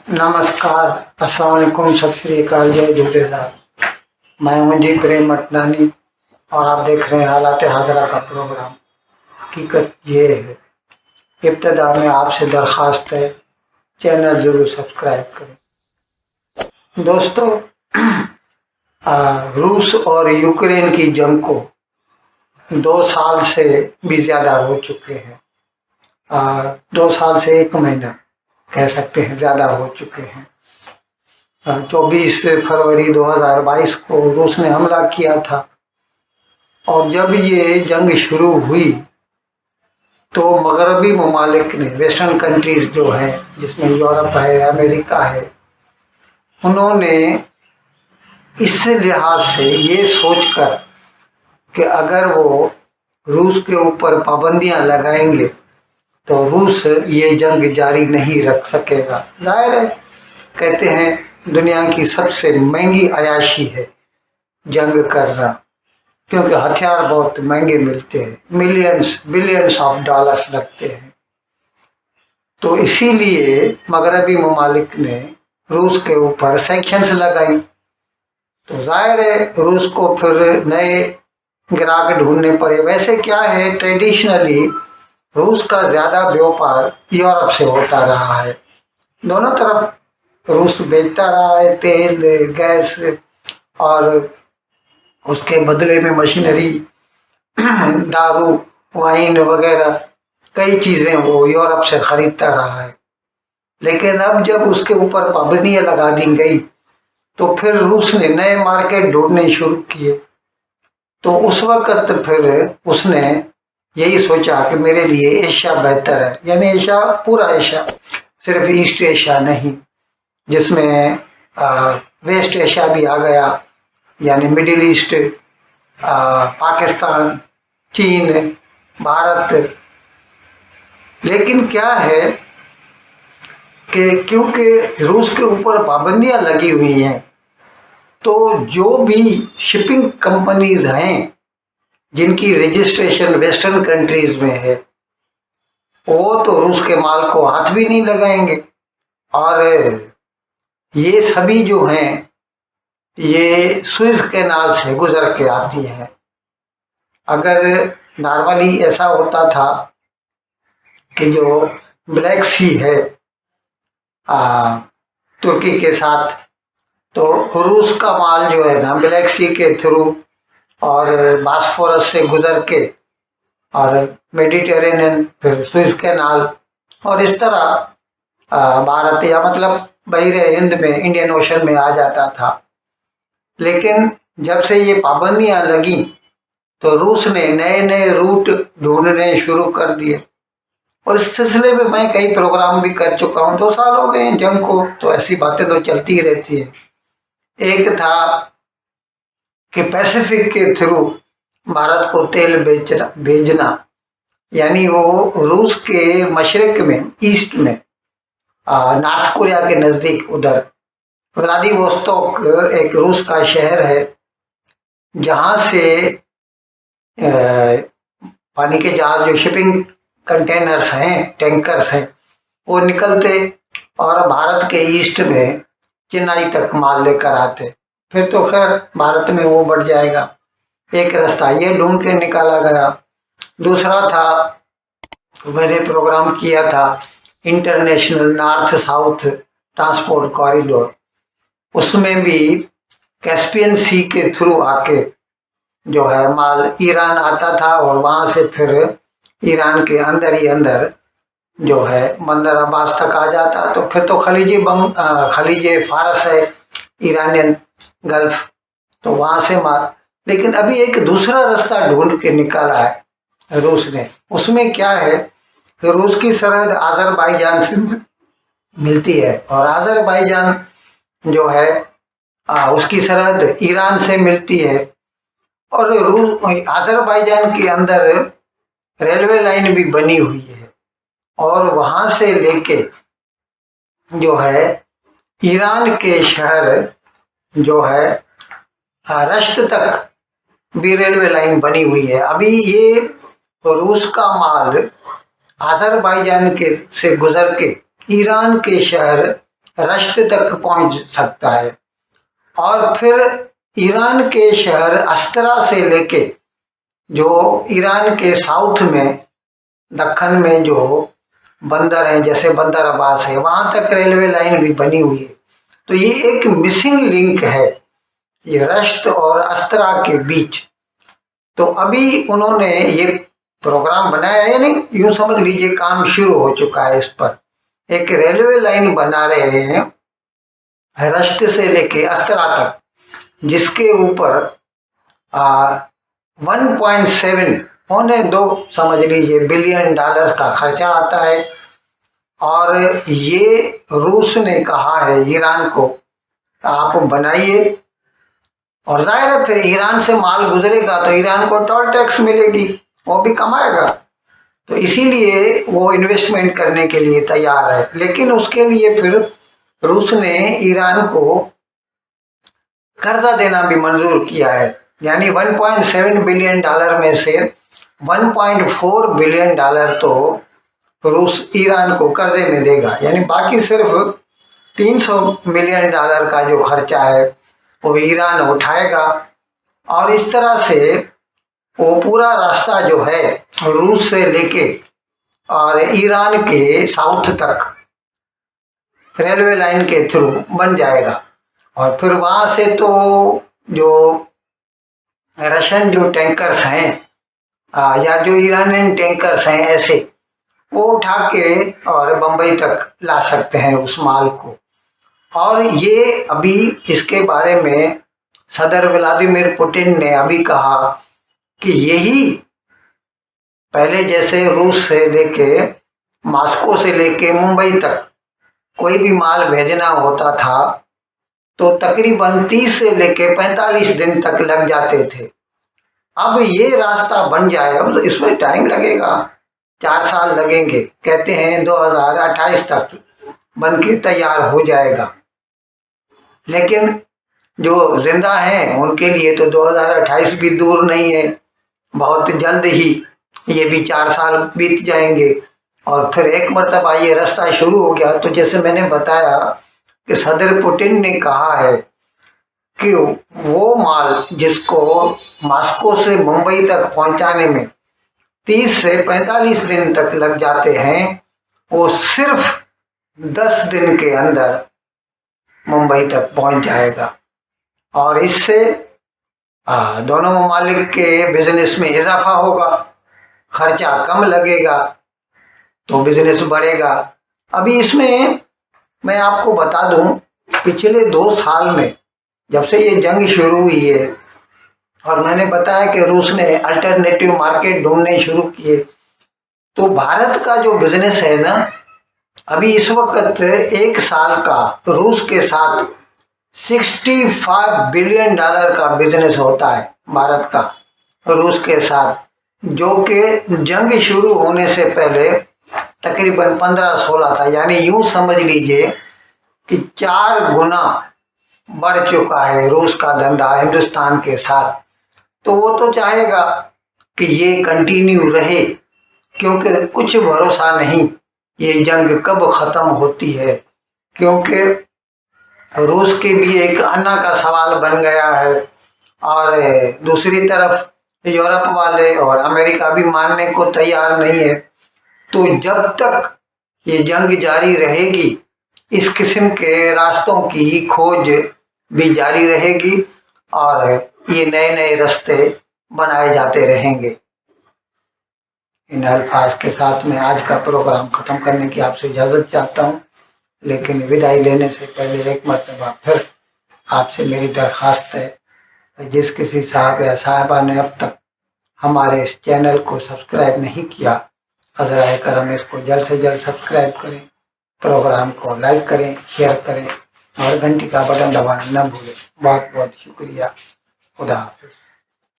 नमस्कार, अस्सलाम वालेकुम, सत श्री अकाल, जय झूलेलाल। मैं हूं जी प्रेम मटनानी और आप देख रहे हैं हालात हाजरा का प्रोग्राम। हकीकत ये है, इब्तदा में आपसे दरख्वास्त है, चैनल जरूर सब्सक्राइब करें। दोस्तों, रूस और यूक्रेन की जंग को 2 साल से भी ज़्यादा हो चुके हैं। 2 साल से 1 महीना कह सकते हैं, ज़्यादा हो चुके हैं। 24 फरवरी 2022 को रूस ने हमला किया था और जब ये जंग शुरू हुई तो मगरबी ममालिक ने, वेस्टर्न कंट्रीज जो हैं जिसमें यूरोप है, अमेरिका है, उन्होंने इस लिहाज से ये सोचकर कि अगर वो रूस के ऊपर पाबंदियां लगाएंगे तो रूस ये जंग जारी नहीं रख सकेगा। जाहिर है, कहते हैं दुनिया की सबसे महंगी अयाशी है जंग करना, क्योंकि हथियार बहुत महंगे मिलते हैं, मिलियंस बिलियंस ऑफ डॉलर्स लगते हैं। तो इसीलिए मगरबी ममालिक ने रूस के ऊपर सैंक्शंस लगाई। तो जाहिर है रूस को फिर नए ग्राहक ढूंढने पड़े। वैसे क्या है, ट्रेडिशनली रूस का ज़्यादा व्यापार यूरोप से होता रहा है। दोनों तरफ रूस बेचता रहा है तेल, गैस, और उसके बदले में मशीनरी, दारू, वाइन वगैरह कई चीज़ें वो यूरोप से खरीदता रहा है। लेकिन अब जब उसके ऊपर पाबंदियां लगा दी गई तो फिर रूस ने नए मार्केट ढूंढने शुरू किए। तो उस वक्त फिर उसने यही सोचा कि मेरे लिए एशिया बेहतर है, यानी एशिया, पूरा एशिया, सिर्फ ईस्ट एशिया नहीं, जिसमें वेस्ट एशिया भी आ गया, यानी मिडिल ईस्ट, पाकिस्तान, चीन, भारत। लेकिन क्या है कि क्योंकि रूस के ऊपर पाबंदियां लगी हुई हैं तो जो भी शिपिंग कंपनीज हैं जिनकी रजिस्ट्रेशन वेस्टर्न कंट्रीज में है, वो तो रूस के माल को हाथ भी नहीं लगाएंगे। और ये सभी जो हैं ये स्विस कैनाल से गुजर के आती हैं। अगर नॉर्मली ऐसा होता था कि जो ब्लैक सी है तुर्की के साथ, तो रूस का माल जो है ना ब्लैक सी के थ्रू और बास्फोरस से गुजर के और मेडिटेरेनियन, फिर स्विस कैनाल, और इस तरह भारत या मतलब बहिरे हिंद में, इंडियन ओशन में आ जाता था। लेकिन जब से ये पाबंदियां लगी तो रूस ने नए नए रूट ढूंढने शुरू कर दिए। और इस सिलसिले में मैं कई प्रोग्राम भी कर चुका हूँ। 2 साल हो गए हैं जंग को, तो ऐसी बातें तो चलती ही रहती है। एक था कि पैसिफिक के थ्रू भारत को तेल भेजना, यानी वो रूस के मशरक में, ईस्ट में, नॉर्थ कोरिया के नज़दीक, उधर व्लादिवोस्तोक एक रूस का शहर है जहाँ से पानी के जहाज, जो शिपिंग कंटेनर्स हैं, टैंकर्स हैं, वो निकलते और भारत के ईस्ट में चेन्नई तक माल लेकर आते। फिर तो खैर भारत में वो बढ़ जाएगा। एक रास्ता ये ढूंढ के निकाला गया। दूसरा था, मैंने प्रोग्राम किया था international north south transport corridor. उसमें भी कैस्पियन सी के थ्रू आके जो है माल ईरान आता था और वहाँ से फिर ईरान के अंदर ही अंदर जो है बंदर अब्बास तक आ जाता। तो फिर तो खलीज फारस है, ईरानियन गल्फ, तो वहाँ से माल। लेकिन अभी एक दूसरा रास्ता ढूंढ के निकाला है रूस ने। उसमें क्या है कि रूस की सरहद अजरबैजान से मिलती है और अजरबैजान जो है उसकी सरहद ईरान से मिलती है। और अजरबैजान के अंदर रेलवे लाइन भी बनी हुई है और वहां से लेके जो है ईरान के शहर जो है रश्त तक भी रेलवे लाइन बनी हुई है। अभी ये रूस का माल अजरबैजान के से गुजर के ईरान के शहर रश्त तक पहुंच सकता है। और फिर ईरान के शहर अस्त्रा से लेके, जो ईरान के साउथ में, दक्कन में जो बंदर है, जैसे बंदर अब्बास है, वहां तक रेलवे लाइन भी बनी हुई है। तो ये एक मिसिंग लिंक है, ये रश्त और अस्त्रा के बीच। तो अभी उन्होंने ये प्रोग्राम बनाया है, यानी यूं समझ लीजिए काम शुरू हो चुका है इस पर। एक रेलवे लाइन बना रहे हैं रश्त से लेके अस्त्रा तक, जिसके ऊपर 1.7 पौने 2 समझ लीजिए बिलियन डॉलर का खर्चा आता है। और ये रूस ने कहा है ईरान को आप बनाइए, और जाहिर है फिर ईरान से माल गुजरेगा तो ईरान को टोल टैक्स मिलेगी, वो भी कमाएगा। तो इसीलिए वो इन्वेस्टमेंट करने के लिए तैयार है। लेकिन उसके लिए फिर रूस ने ईरान को कर्जा देना भी मंजूर किया है, यानी 1.7 बिलियन डॉलर में से 1.4 बिलियन डॉलर तो रूस ईरान को कर्जे में देगा, यानी बाकी सिर्फ 300 मिलियन डॉलर का जो खर्चा है वो ईरान उठाएगा। और इस तरह से वो पूरा रास्ता जो है रूस से लेके और ईरान के साउथ तक रेलवे लाइन के थ्रू बन जाएगा। और फिर वहां से तो जो रशियन जो टैंकर्स हैं या जो ईरानियन टैंकर्स हैं, ऐसे वो उठा के और बंबई तक ला सकते हैं उस माल को। और ये अभी इसके बारे में सदर व्लादिमीर पुतिन ने अभी कहा कि यही पहले जैसे रूस से लेके, मॉस्को से लेके मुंबई तक कोई भी माल भेजना होता था तो तकरीबन 30 से लेके 45 दिन तक लग जाते थे। अब ये रास्ता बन जाए, अब इसमें टाइम लगेगा, 4 साल लगेंगे, कहते हैं 2028 तक बन के तैयार हो जाएगा। लेकिन जो जिंदा हैं उनके लिए तो 2028 भी दूर नहीं है, बहुत जल्द ही ये भी 4 साल बीत जाएंगे। और फिर एक मरतबा ये रास्ता शुरू हो गया तो जैसे मैंने बताया कि सदर पुतिन ने कहा है कि वो माल जिसको मॉस्को से मुंबई तक पहुंचाने में 30 से 45 दिन तक लग जाते हैं, वो सिर्फ 10 दिन के अंदर मुंबई तक पहुंच जाएगा। और इससे दोनों ममालिक के बिजनेस में इजाफा होगा, खर्चा कम लगेगा तो बिजनेस बढ़ेगा। अभी इसमें मैं आपको बता दूं, पिछले 2 साल में जब से ये जंग शुरू हुई है और मैंने बताया कि रूस ने अल्टरनेटिव मार्केट ढूंढने शुरू किए, तो भारत का जो बिजनेस है ना, अभी इस वक्त 1 साल का रूस के साथ 65 बिलियन डॉलर का बिजनेस होता है भारत का रूस के साथ, जो कि जंग शुरू होने से पहले तकरीबन 15-16 था। यानी यूं समझ लीजिए कि 4 गुना बढ़ चुका है रूस का धंधा हिंदुस्तान के साथ। तो वो तो चाहेगा कि ये कंटिन्यू रहे, क्योंकि कुछ भरोसा नहीं ये जंग कब खत्म होती है, क्योंकि रूस के लिए एक अन्ना का सवाल बन गया है। और दूसरी तरफ यूरोप वाले और अमेरिका भी मानने को तैयार नहीं है। तो जब तक ये जंग जारी रहेगी, इस किस्म के रास्तों की खोज भी जारी रहेगी और ये नए नए रास्ते बनाए जाते रहेंगे। इन अल्फाज के साथ मैं आज का प्रोग्राम ख़त्म करने की आपसे इजाज़त चाहता हूँ, लेकिन विदाई लेने से पहले एक मरतबा फिर आपसे मेरी दरख्वास्त है, जिस किसी साहब या साहबा ने अब तक हमारे इस चैनल को सब्सक्राइब नहीं किया, हज़राए करम इसको जल्द से जल्द सब्सक्राइब करें, प्रोग्राम को लाइक करें, शेयर करें और घंटी का बटन दबाना न भूलें। बहुत बहुत शुक्रिया। खुदा हाफिज़।